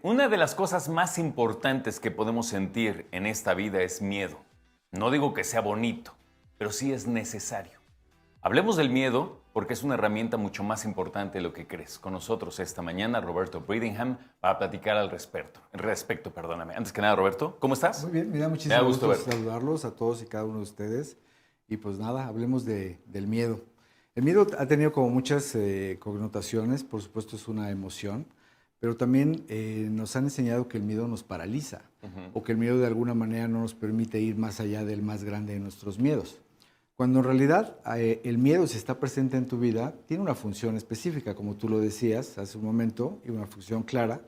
una de las cosas más importantes que podemos sentir en esta vida es miedo. No digo que sea bonito, pero sí es necesario. Hablemos del miedo porque es una herramienta mucho más importante de lo que crees. Con nosotros esta mañana Roberto Bridingham para platicar al respecto. Antes que nada, Roberto, ¿cómo estás? Muy bien, me da Me muchísimo da gusto gusto verte. saludarlos a todos y cada uno de ustedes. Y pues nada, hablemos del miedo. El miedo ha tenido como muchas connotaciones, por supuesto es una emoción, pero también nos han enseñado que el miedo nos paraliza o que el miedo de alguna manera no nos permite ir más allá del más grande de nuestros miedos. Cuando en realidad el miedo, si está presente en tu vida, tiene una función específica, como tú lo decías hace un momento, y una función clara,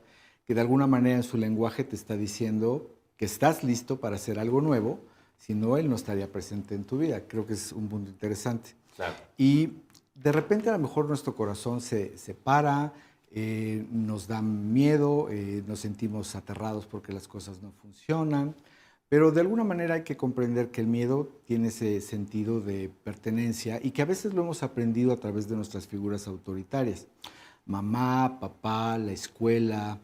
que de alguna manera en su lenguaje te está diciendo que estás listo para hacer algo nuevo, si no, él no estaría presente en tu vida. Creo que es un punto interesante. Claro. Y de repente a lo mejor nuestro corazón se para, nos da miedo, nos sentimos aterrados porque las cosas no funcionan, pero de alguna manera hay que comprender que el miedo tiene ese sentido de pertenencia y que a veces lo hemos aprendido a través de nuestras figuras autoritarias. Mamá, papá, la escuela,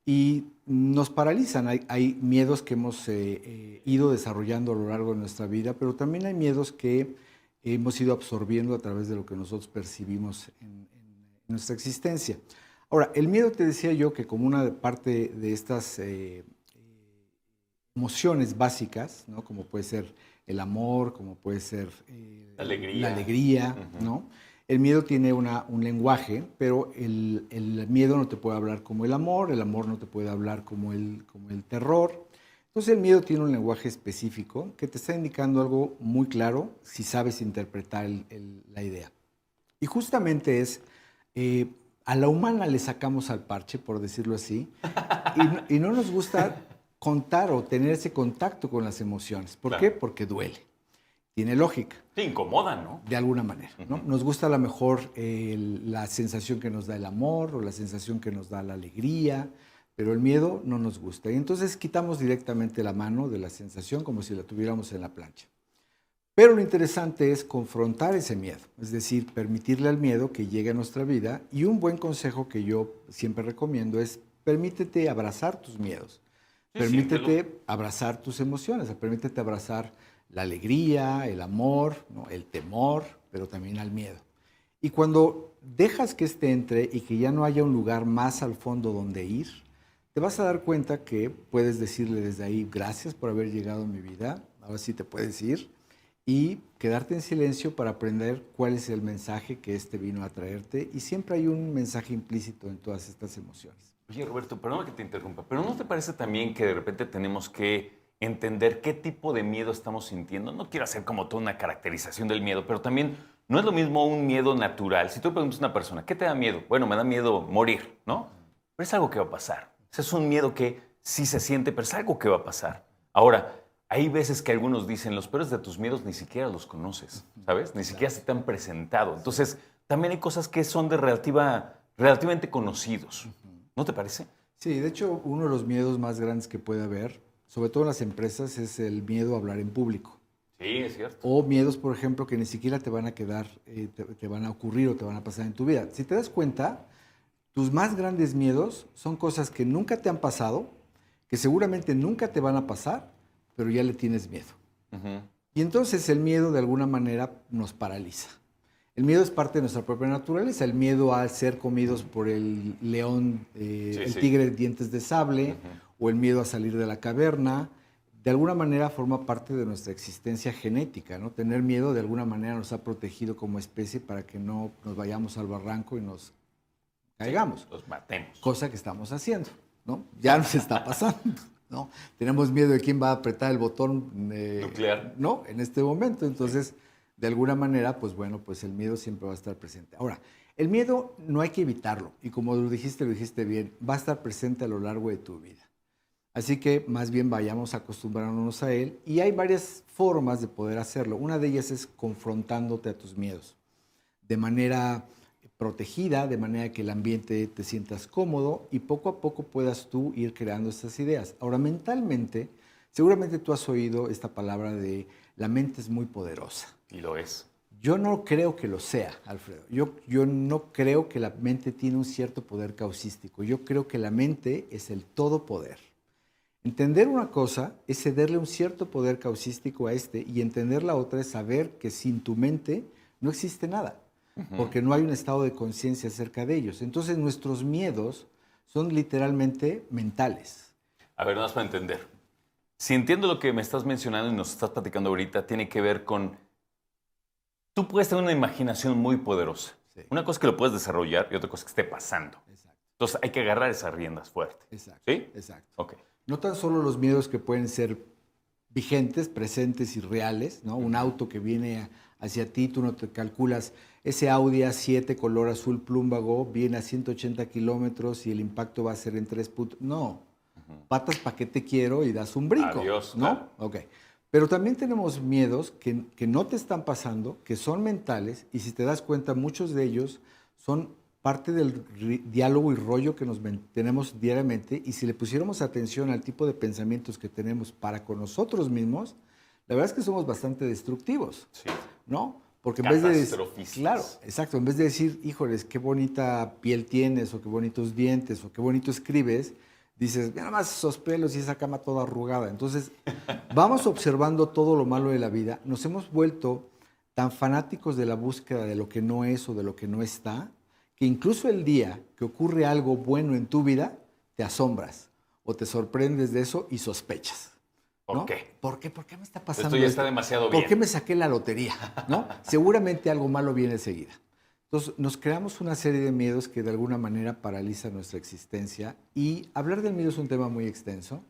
y nos paralizan. Hay miedos que hemos ido desarrollando a lo largo de nuestra vida, pero también hay miedos que hemos ido absorbiendo a través de lo que nosotros percibimos en nuestra existencia. Ahora, el miedo, te decía yo, que como una parte de estas emociones básicas, ¿no? Como puede ser el amor, como puede ser la alegría, ¿no? El miedo tiene un lenguaje, pero el miedo no te puede hablar como el amor no te puede hablar como el terror. Entonces el miedo tiene un lenguaje específico que te está indicando algo muy claro si sabes interpretar la idea. Y justamente es, a la humana le sacamos al parche, por decirlo así, y no nos gusta contar o tener ese contacto con las emociones. ¿Por qué? Porque duele. Tiene lógica. Te incomodan, ¿no? De alguna manera, ¿no? Nos gusta a lo mejor la sensación que nos da el amor o la sensación que nos da la alegría, pero el miedo no nos gusta. Y entonces quitamos directamente la mano de la sensación como si la tuviéramos en la plancha. Pero lo interesante es confrontar ese miedo, es decir, permitirle al miedo que llegue a nuestra vida. Y un buen consejo que yo siempre recomiendo es permítete abrazar tus miedos. Sí, Permítete abrazar tus emociones, permítete abrazar la alegría, el amor, ¿no? El temor, pero también al miedo. Y cuando dejas que este entre y que ya no haya un lugar más al fondo donde ir, te vas a dar cuenta que puedes decirle desde ahí, gracias por haber llegado a mi vida, ahora sí te puedes ir, y quedarte en silencio para aprender cuál es el mensaje que este vino a traerte. Y siempre hay un mensaje implícito en todas estas emociones. Oye, Roberto, perdón que te interrumpa, pero ¿no te parece también que de repente tenemos que entender qué tipo de miedo estamos sintiendo? No quiero hacer como toda una caracterización del miedo, pero también no es lo mismo un miedo natural. Si tú le preguntas a una persona, ¿qué te da miedo? Bueno, me da miedo morir, ¿no? Pero es algo que va a pasar. Ese es un miedo que sí se siente, pero es algo que va a pasar. Ahora, hay veces que algunos dicen, los peores de tus miedos ni siquiera los conoces, ¿sabes? Ni siquiera se te han presentado. Entonces, también hay cosas que son de relativamente conocidos. ¿No te parece? Sí, de hecho, uno de los miedos más grandes que puede haber, sobre todo en las empresas, es el miedo a hablar en público. Sí, es cierto. O miedos, por ejemplo, que ni siquiera te van a quedar, te van a ocurrir o te van a pasar en tu vida. Si te das cuenta, tus más grandes miedos son cosas que nunca te han pasado, que seguramente nunca te van a pasar, pero ya le tienes miedo. Y entonces el miedo de alguna manera nos paraliza. El miedo es parte de nuestra propia naturaleza. El miedo a ser comidos por el león, tigre de dientes de sable, o el miedo a salir de la caverna, de alguna manera forma parte de nuestra existencia genética, ¿no? Tener miedo de alguna manera nos ha protegido como especie para que no nos vayamos al barranco y nos caigamos. Sí, los matemos. Cosa que estamos haciendo, ¿no? Ya nos está pasando, ¿no? Tenemos miedo de quién va a apretar el botón nuclear, ¿no? En este momento. Entonces, de alguna manera, pues bueno, pues el miedo siempre va a estar presente. Ahora, el miedo no hay que evitarlo. Y como lo dijiste bien, va a estar presente a lo largo de tu vida. Así que más bien vayamos acostumbrándonos a él. Y hay varias formas de poder hacerlo. Una de ellas es confrontándote a tus miedos. De manera protegida, de manera que el ambiente te sientas cómodo y poco a poco puedas tú ir creando estas ideas. Ahora, mentalmente, seguramente tú has oído esta palabra de la mente es muy poderosa. Y lo es. Yo no creo que lo sea, Alfredo. Yo no creo que la mente tiene un cierto poder causístico. Yo creo que la mente es el todopoder. Entender una cosa es cederle un cierto poder causístico a este y entender la otra es saber que sin tu mente no existe nada, porque no hay un estado de conciencia acerca de ellos. Entonces nuestros miedos son literalmente mentales. A ver, nada más para entender. Si entiendo lo que me estás mencionando y nos estás platicando ahorita, tiene que ver con... Tú puedes tener una imaginación muy poderosa. Sí. Una cosa es que lo puedes desarrollar y otra cosa es que esté pasando. Exacto. Entonces hay que agarrar esas riendas fuerte. Exacto. ¿Sí? Exacto. Ok. No tan solo los miedos que pueden ser vigentes, presentes y reales, ¿no? Un auto que viene hacia ti, tú no te calculas, ese Audi A7 color azul plúmbago viene a 180 kilómetros y el impacto va a ser en 3 puntos. No, patas pa' qué te quiero y das un brinco. Adiós, ¿no? claro. Ok. Pero también tenemos miedos que no te están pasando, que son mentales y si te das cuenta, muchos de ellos son parte del diálogo y rollo que nos tenemos diariamente y si le pusiéramos atención al tipo de pensamientos que tenemos para con nosotros mismos, la verdad es que somos bastante destructivos, Sí. ¿no? Porque en vez de Catastrofistas. claro, exacto, en vez de decir, híjoles, qué bonita piel tienes o qué bonitos dientes o qué bonito escribes, dices, mira nada más esos pelos y esa cama toda arrugada. Entonces, vamos observando todo lo malo de la vida, nos hemos vuelto tan fanáticos de la búsqueda de lo que no es o de lo que no está, que incluso el día que ocurre algo bueno en tu vida, te asombras o te sorprendes de eso y sospechas. ¿no? ¿Por qué? ¿Por qué? ¿Por qué me está pasando Esto ya esto? está demasiado ¿Por bien. qué me saqué la lotería? ¿no? Seguramente algo malo viene enseguida. Entonces, nos creamos una serie de miedos que de alguna manera paralizan nuestra existencia y hablar del miedo es un tema muy extenso,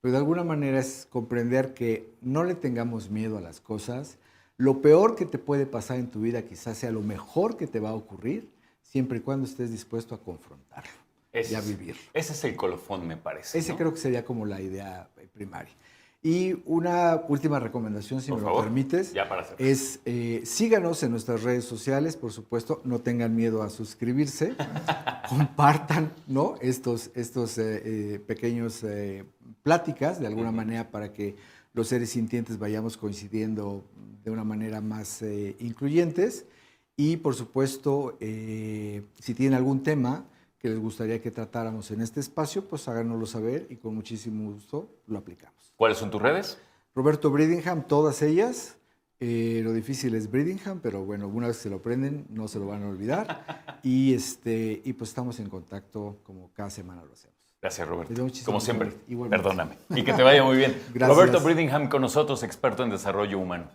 pero de alguna manera es comprender que no le tengamos miedo a las cosas. Lo peor que te puede pasar en tu vida quizás sea lo mejor que te va a ocurrir, siempre y cuando estés dispuesto a confrontarlo y a vivirlo. Ese es el colofón, me parece. Ese ¿no? creo que sería como la idea primaria. Y una última recomendación, si Por me favor, lo permites, ya para cerrar. es síganos en nuestras redes sociales, por supuesto, no tengan miedo a suscribirse, compartan ¿no? estos pequeños pláticas de alguna manera para que los seres sintientes vayamos coincidiendo de una manera más incluyentes. Y por supuesto, si tienen algún tema que les gustaría que tratáramos en este espacio, pues háganoslo saber y con muchísimo gusto lo aplicamos. ¿Cuáles son tus redes? Roberto Bridingham, todas ellas. Lo difícil es Bridingham, pero bueno, una vez que se lo aprenden, no se lo van a olvidar. Y pues estamos en contacto como cada semana lo hacemos. Gracias, Roberto. Me dio muchísimo Como gusto, siempre. Roberto. Igualmente. Perdóname. Y que te vaya muy bien. Gracias. Roberto Bridingham con nosotros, experto en desarrollo humano.